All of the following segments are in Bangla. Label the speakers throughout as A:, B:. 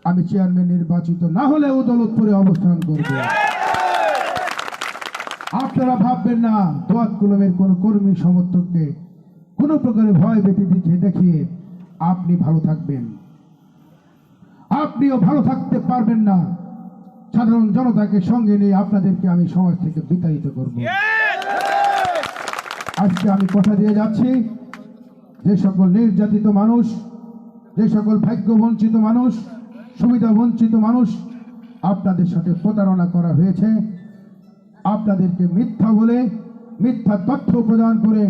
A: আমি চেয়ারম্যান নির্বাচিত না হলেও দৌলতপুরে অবস্থান করব। আপনারা ভাববেন না দোয়াত কলমের কোন কর্মী সমর্থককে কোনো প্রকারে ভয় ব্যতীত দেখিয়ে আপনি ভালো থাকবেন। আপনিও ভালো থাকতে পারবেন না। সাধারণ জনতাকে সঙ্গে নিয়ে আপনাদেরকে আমি সমাজ থেকে বিতাড়িত করব। আজকে আমি কথা দিয়ে যাচ্ছি, যে সকল নির্যাতিত মানুষ, যে সকল ভাগ্য বঞ্চিত মানুষ, সুবিধা বঞ্চিত মানুষ আপনাদের সাথে প্রতারণা করা হয়েছে, আপনাদেরকে মিথ্যা বলে মিথ্যা তথ্য প্রদান করে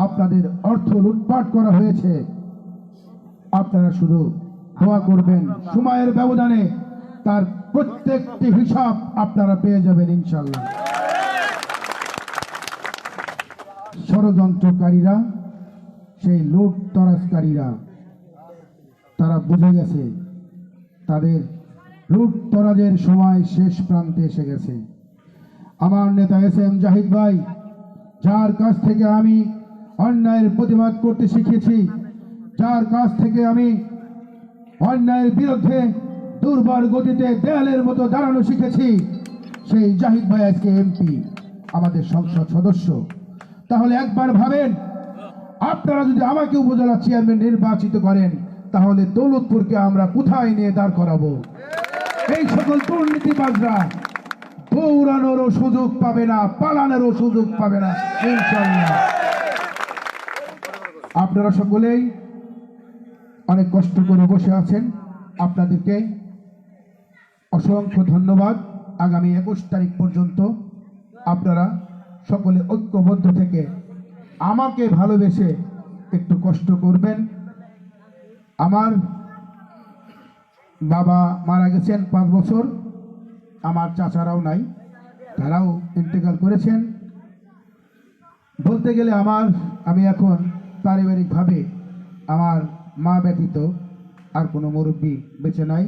A: আপনাদের অর্থ লুটপাট করা হয়েছে, আপনারা শুধু দোয়া করবেন। সময়ের ব্যবধানে তার প্রত্যেকটি হিসাব আপনারা পেয়ে যাবেন ইনশাআল্লাহ। ষড়যন্ত্রকারীরা, সেই লুটতরাজকারীরা, তারা বুঝে গেছে তাদের লুটতরাজের সময় শেষ প্রান্তে এসে গেছে। আমার নেতা এস.এম. জাহিদ ভাই, যার কাছ থেকে আমি অন্যায়ের প্রতিবাদ করতে শিখেছি, যার কাছ থেকে আমি অন্যায়ের বিরুদ্ধে দুর্বার গতিতে দেয়ালের মতো দাঁড়ানো শিখেছি, সেই জাহিদ ভাই আজকে এমপি, আমাদের সংসদ সদস্য। তাহলে একবার ভাবেন, আপনারা যদি আমাকে উপজেলা চেয়ারম্যান নির্বাচিত করেন, তাহলে দৌলতপুরকে আমরা কোথায় নিয়ে দাঁড় করাবো? এই সকল দুর্নীতিবাজরা দৌড়ানোরও সুযোগ পাবে না, পালানোরও সুযোগ পাবে না ইনশাআল্লাহ। আপনারা সকলেই অনেক কষ্ট করে বসে আছেন, আপনাদেরকে অসংখ্য ধন্যবাদ। আগামী 21 তারিখ পর্যন্ত আপনারা সকলে ঐক্যবদ্ধ থেকে আমাকে ভালোবেসে একটু কষ্ট করবেন। আমার বাবা মারা গেছেন 5 বছর, আমার চাচারাও নাই, তারাও ইন্তেকাল করেছেন। বলতে গেলে আমি এখন পারিবারিকভাবে আমার মা ব্যতীত আর কোনো মুরব্বী বেঁচে নাই।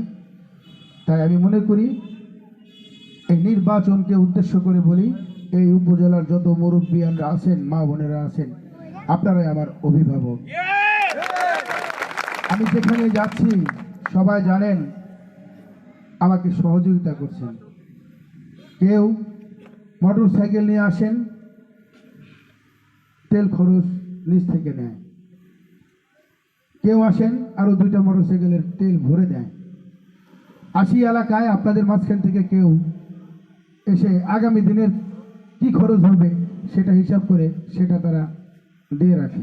A: তাই আমি মনে করি এই নির্বাচনকে উদ্দেশ্য করে বলি, এই উপজেলার যত মুরব্বীয়ানরা আছেন, মা বোনেরা আছেন, আপনারাই আমার অভিভাবক। আমি যেখানে যাচ্ছি সবাই জানেন আমাকে সহযোগিতা করছেন। কেউ মোটর সাইকেল নিয়ে আসেন, তেল খরচ নিজ থেকে নেয়, কেউ আসেন আরো 2টা মোটর সাইকেলের তেল ভরে দেয়। 80 এলাকায় আপনাদের মাঝখান থেকে কেউ এসে আগামী দিনের কি খরচ হবে সেটা হিসাব করে সেটা তারা দিয়ে রাখে।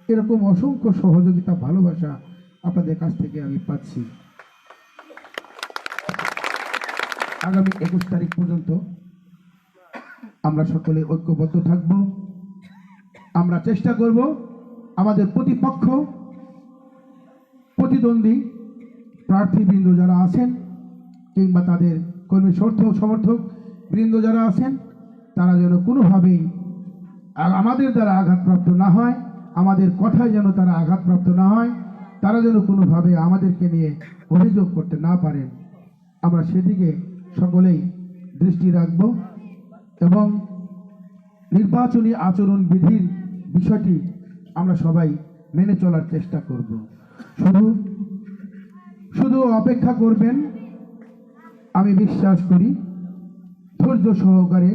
A: এরকম অসংখ্য সহযোগিতা, ভালোবাসা আপনাদের কাছ থেকে আমি পাচ্ছি। আগামী 21 তারিখ পর্যন্ত আমরা সকলে ঐক্যবদ্ধ থাকব। আমরা চেষ্টা করব আমাদের প্রতিপক্ষ, প্রতিদ্বন্দ্বী প্রার্থীবৃন্দ যারা আছেন কিংবা তাদের কর্মী সমর্থক বৃন্দ যারা আছেন, তারা যেন কোনোভাবেই আমাদের দ্বারা আঘাতপ্রাপ্ত না হয়, আমাদের কথায় যেন তারা আঘাতপ্রাপ্ত না হয়, তারা যেন কোনোভাবে আমাদেরকে নিয়ে অভিযোগ করতে না পারেন। আমরা সেদিকে সকলেই দৃষ্টি রাখব এবং নির্বাচনী আচরণ বিধির বিষয়টি আমরা সবাই মেনে চলার চেষ্টা করব। শুধু অপেক্ষা করবেন, আমি বিশ্বাস করি ধৈর্য সহকারে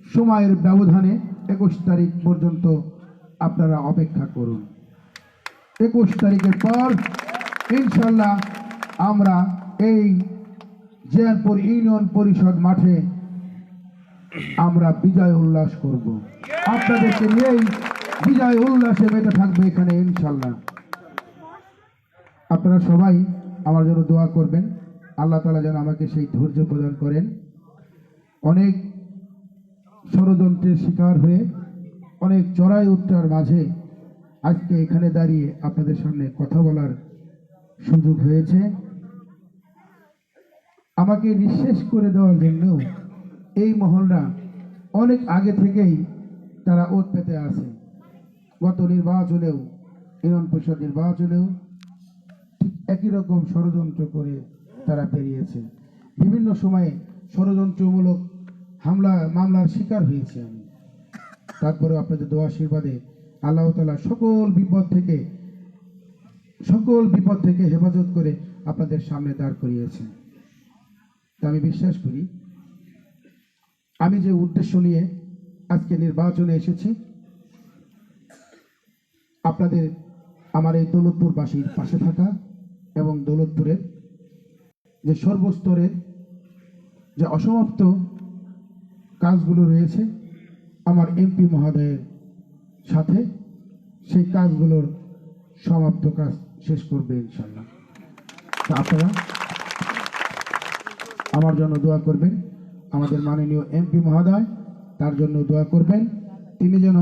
A: সময়ের ব্যবধানে 21 তারিখ পর্যন্ত আপনারা অপেক্ষা করুন। 21 তারিখের পর ইনশাল্লাহ আমরা এই জিয়ানপুর ইউনিয়ন পরিষদ মাঠে আমরা বিজয় উল্লাস করব। আপনাদেরকে নিয়েই বিজয় উল্লাসে মেতে থাকবে এখানে ইনশাল্লাহ। আপনারা সবাই আমার জন্য দোয়া করবেন, আল্লাহ তাআলা যেন আমাকে সেই ধৈর্য প্রদান করেন। অনেক ষড়যন্ত্রের শিকার হয়ে অনেক চড়াই উত্তরার মাঝে আজকে এখানে দাঁড়িয়ে আপনাদের সামনে কথা বলার সুযোগ হয়েছে। আমাকে নিঃশেষ করে দেওয়ার জন্য এই মহলরা অনেক আগে থেকেই তারা ওত পেতে আছে। গত নির্বাচনেও, ইউনিয়ন পরিষদ নির্বাচনেও ঠিক একই রকম ষড়যন্ত্র করে তারা বেরিয়েছে। বিভিন্ন সময়ে ষড়যন্ত্রমূলক মামলার শিকার হয়েছে আমি। তারপরে আপনাদের দোয়া আশীর্বাদে আল্লাহ তাআলা সকল বিপদ থেকে সকল বিপদ থেকে হেফাজত করে আপনাদের সামনে দাঁড় করিয়েছেন। তা আমি বিশ্বাস করি আমি যে উদ্দেশ্য নিয়ে আজকে নির্বাচনে এসেছি, আপনাদের আমার এই দৌলতপুরবাসীর পাশে থাকা এবং দৌলতপুরের যে সর্বস্তরের যে অসমাপ্ত কাজগুলো রয়েছে আমার এমপি মহোদয়ের সাথে সেই কাজগুলোর সমাপ্ত কাজ শেষ করবে ইনশাল্লাহ। তো আপনারা আমার জন্য দোয়া করবেন, আমাদের মাননীয় এমপি মহোদয় তার জন্য দোয়া করবেন, তিনি যেন